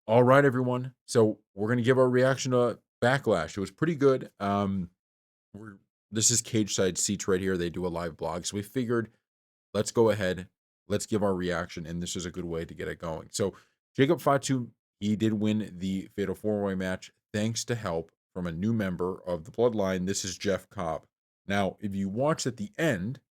All right, everyone. So we're gonna give our reaction to Backlash. It was pretty good. We're This is Cage Side Seats right here. They do a live blog, so we figured let's go ahead, let's give our reaction, and this is a good way to get it going. So Jacob Fatu, he did win the Fatal Four Way match thanks to help from a new member of the Bloodline. This is Jeff Cobb. Now, if you watch at the end,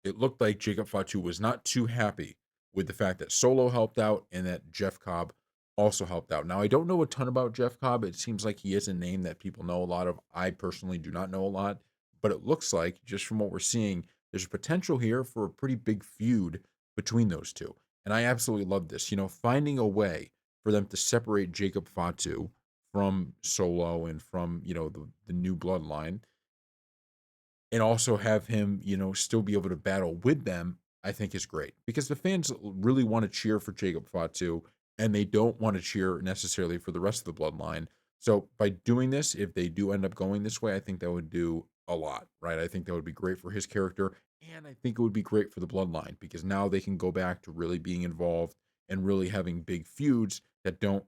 it looked like Jacob Fatu was not too happy with the fact that Solo helped out and that Jeff Cobb also helped out. Now, I don't know a ton about Jeff Cobb. It seems like he is a name that people know a lot of. I personally do not know a lot, but it looks like, just from what we're seeing, there's potential here for a pretty big feud between those two. And I absolutely love this. Finding a way for them to separate Jacob Fatu from Solo and from, the new bloodline and also have him, still be able to battle with them, I think is great because the fans really want to cheer for Jacob Fatu and they don't want to cheer necessarily for the rest of the bloodline. So by doing this, if they do end up going this way, I think that would do a lot, right? I think that would be great for his character and I think it would be great for the bloodline because now they can go back to really being involved and really having big feuds that don't,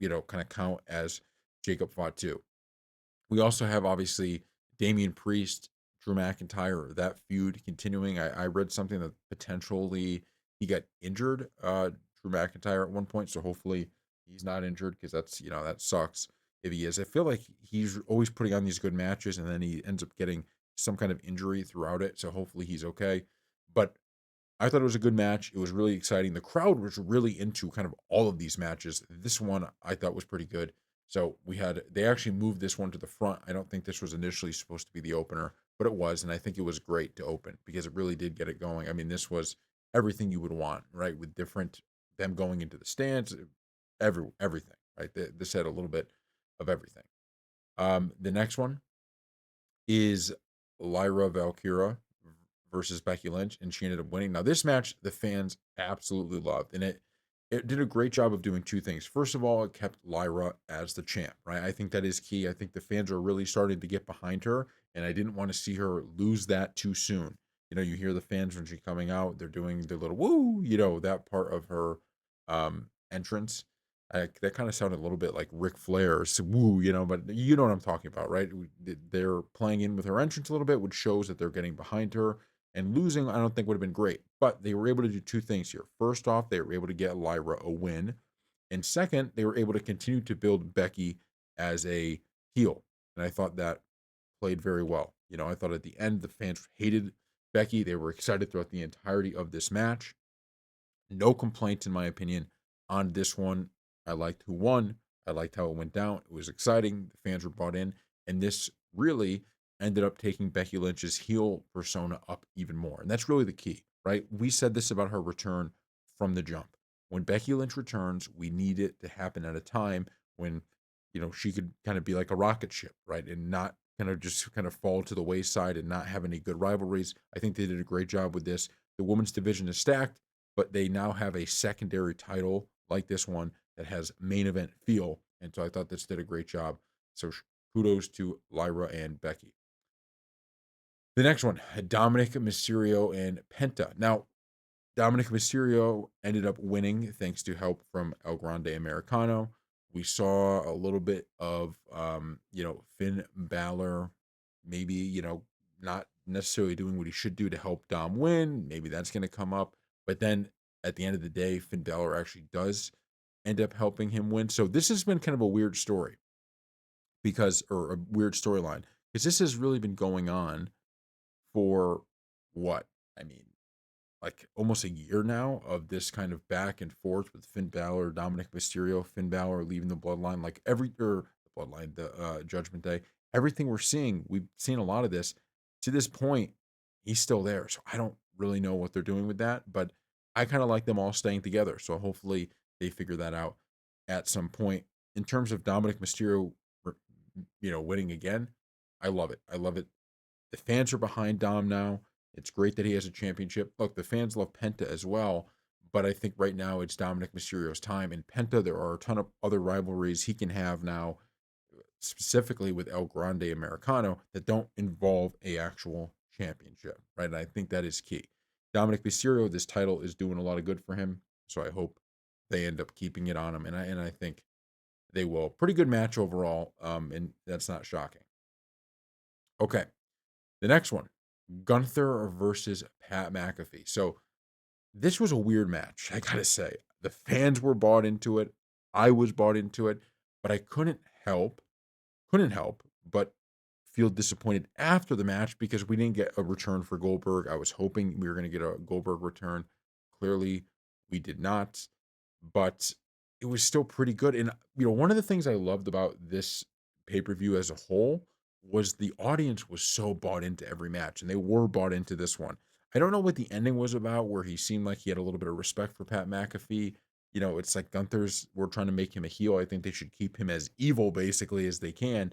kind of count as Jacob Fatu. We also have obviously Damian Priest, Drew McIntyre, that feud continuing. I read something that potentially he got injured, Drew McIntyre at one point. So hopefully he's not injured because that sucks if he is. I feel like he's always putting on these good matches and then he ends up getting some kind of injury throughout it. So hopefully he's okay. But I thought it was a good match. It was really exciting. The crowd was really into kind of all of these matches. This one I thought was pretty good. So they actually moved this one to the front. I don't think this was initially supposed to be the opener, but it was. And I think it was great to open because it really did get it going. I mean, this was everything you would want, right? With them going into the stands, everything, right? This had a little bit of everything. The next one is Lyra Valkyra versus Becky Lynch, and she ended up winning. Now, this match the fans absolutely loved, and it did a great job of doing two things. First of all, it kept Lyra as the champ, right? I think that is key. I think the fans are really starting to get behind her, and I didn't want to see her lose that too soon. You hear the fans when she's coming out, they're doing their little woo, that part of her entrance. That kind of sounded a little bit like Ric Flair's woo, but you know what I'm talking about, right? They're playing in with her entrance a little bit, which shows that they're getting behind her. And losing, I don't think would have been great, but they were able to do two things here. First off, they were able to get Lyra a win, and second, they were able to continue to build Becky as a heel. And I thought that played very well. I thought at the end the fans hated Becky. They were excited throughout the entirety of this match. No complaints, in my opinion, on this one. I liked who won. I liked how it went down. It was exciting. The fans were bought in. And this really ended up taking Becky Lynch's heel persona up even more. And that's really the key, right? We said this about her return from the jump. When Becky Lynch returns, we need it to happen at a time when, she could kind of be like a rocket ship, right? And not kind of fall to the wayside and not have any good rivalries. I think they did a great job with this. The women's division is stacked, but they now have a secondary title like this one that has main event feel. And so I thought this did a great job. So kudos to Lyra and Becky. The next one, Dominic Mysterio and Penta. Now, Dominic Mysterio ended up winning thanks to help from El Grande Americano. We saw a little bit of, Finn Balor, maybe, not necessarily doing what he should do to help Dom win. Maybe that's going to come up. But then at the end of the day, Finn Balor actually does end up helping him win. So this has been kind of a weird story or a weird storyline because this has really been going on for what? I mean, like almost a year now of this kind of back and forth with Finn Balor, Dominic Mysterio, Finn Balor leaving the bloodline, like the bloodline, the Judgment Day, everything we're seeing, we've seen a lot of this. To this point, he's still there. So I don't really know what they're doing with that, but I kind of like them all staying together. So hopefully they figure that out at some point. In terms of Dominic Mysterio, winning again, I love it. I love it. The fans are behind Dom now. It's great that he has a championship. Look, the fans love Penta as well, but I think right now it's Dominic Mysterio's time. And Penta, there are a ton of other rivalries he can have now, specifically with El Grande Americano, that don't involve a actual championship, right? And I think that is key. Dominic Mysterio, this title is doing a lot of good for him, so I hope they end up keeping it on him, and I think they will. Pretty good match overall, and that's not shocking. Okay, the next one, Gunther versus Pat McAfee. So this was a weird match, I gotta say. The fans were bought into it. I was bought into it, but I couldn't help but feel disappointed after the match because we didn't get a return for Goldberg. I was hoping we were going to get a Goldberg return. Clearly, we did not, but it was still pretty good. And, one of the things I loved about this pay per view as a whole was the audience was so bought into every match, and they were bought into this one. I don't know what the ending was about, where he seemed like he had a little bit of respect for Pat McAfee. It's like Gunther's, we're trying to make him a heel. I think they should keep him as evil basically as they can,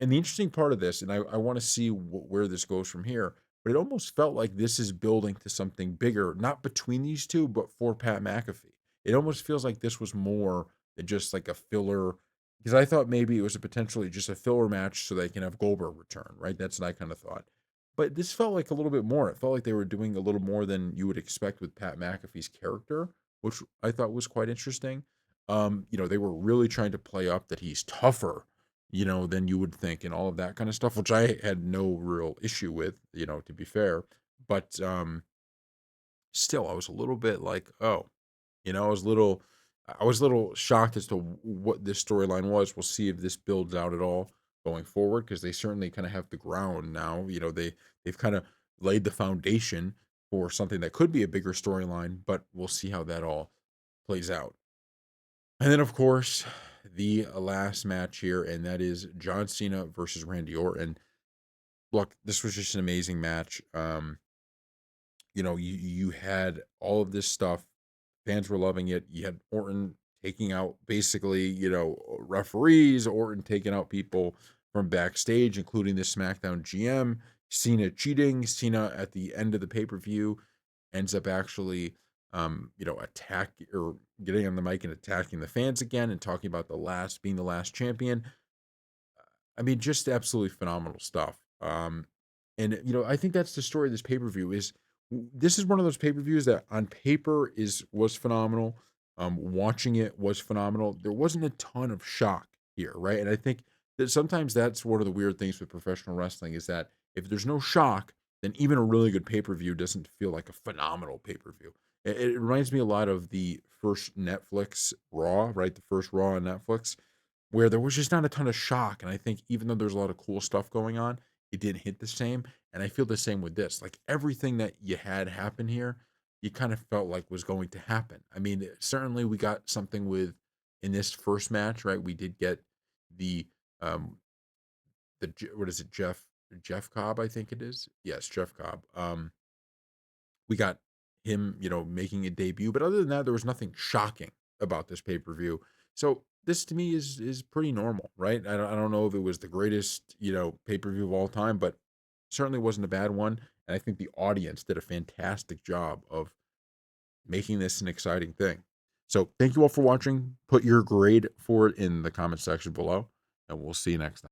and the interesting part of this, and I want to see where this goes from here, but it almost felt like this is building to something bigger, not between these two, but for Pat McAfee. It almost feels like this was more than just like a filler, because I thought maybe it was a potentially just a filler match so they can have Goldberg return, right? That's what I kind of thought. But this felt like a little bit more. It felt like they were doing a little more than you would expect with Pat McAfee's character, which I thought was quite interesting. They were really trying to play up that he's tougher, than you would think, and all of that kind of stuff, which I had no real issue with, to be fair. But still, I was a little bit like, oh, I was a little shocked as to what this storyline was. We'll see if this builds out at all going forward, because they certainly kind of have the ground now. They've kind of laid the foundation for something that could be a bigger storyline, but we'll see how that all plays out. And then, of course, the last match here, and that is John Cena versus Randy Orton. Look, this was just an amazing match. You had all of this stuff. Fans were loving it. You had Orton taking out basically, referees, Orton taking out people from backstage, including the SmackDown GM, Cena cheating. Cena at the end of the pay-per-view ends up actually attack or getting on the mic and attacking the fans again and talking about being the last champion. I mean, just absolutely phenomenal stuff. And I think that's the story of this pay-per-view is this is one of those pay-per-views that on paper was phenomenal. Watching it was phenomenal. There wasn't a ton of shock here, right? And I think that sometimes that's one of the weird things with professional wrestling is that if there's no shock, then even a really good pay-per-view doesn't feel like a phenomenal pay-per-view. It reminds me a lot of the first Netflix Raw, right? The first Raw on Netflix, where there was just not a ton of shock. And I think even though there's a lot of cool stuff going on, it didn't hit the same. And I feel the same with this. Like everything that you had happen here, you kind of felt like was going to happen. I mean, certainly we got something with in this first match, right? We did get the um what is it, Jeff Cobb, I think it is. Yes, Jeff Cobb. We got him, making a debut, but other than that, there was nothing shocking about this pay-per-view. So this to me is pretty normal, right? I don't know if it was the greatest, pay-per-view of all time, but certainly wasn't a bad one. And I think the audience did a fantastic job of making this an exciting thing. So thank you all for watching. Put your grade for it in the comment section below, and we'll see you next time.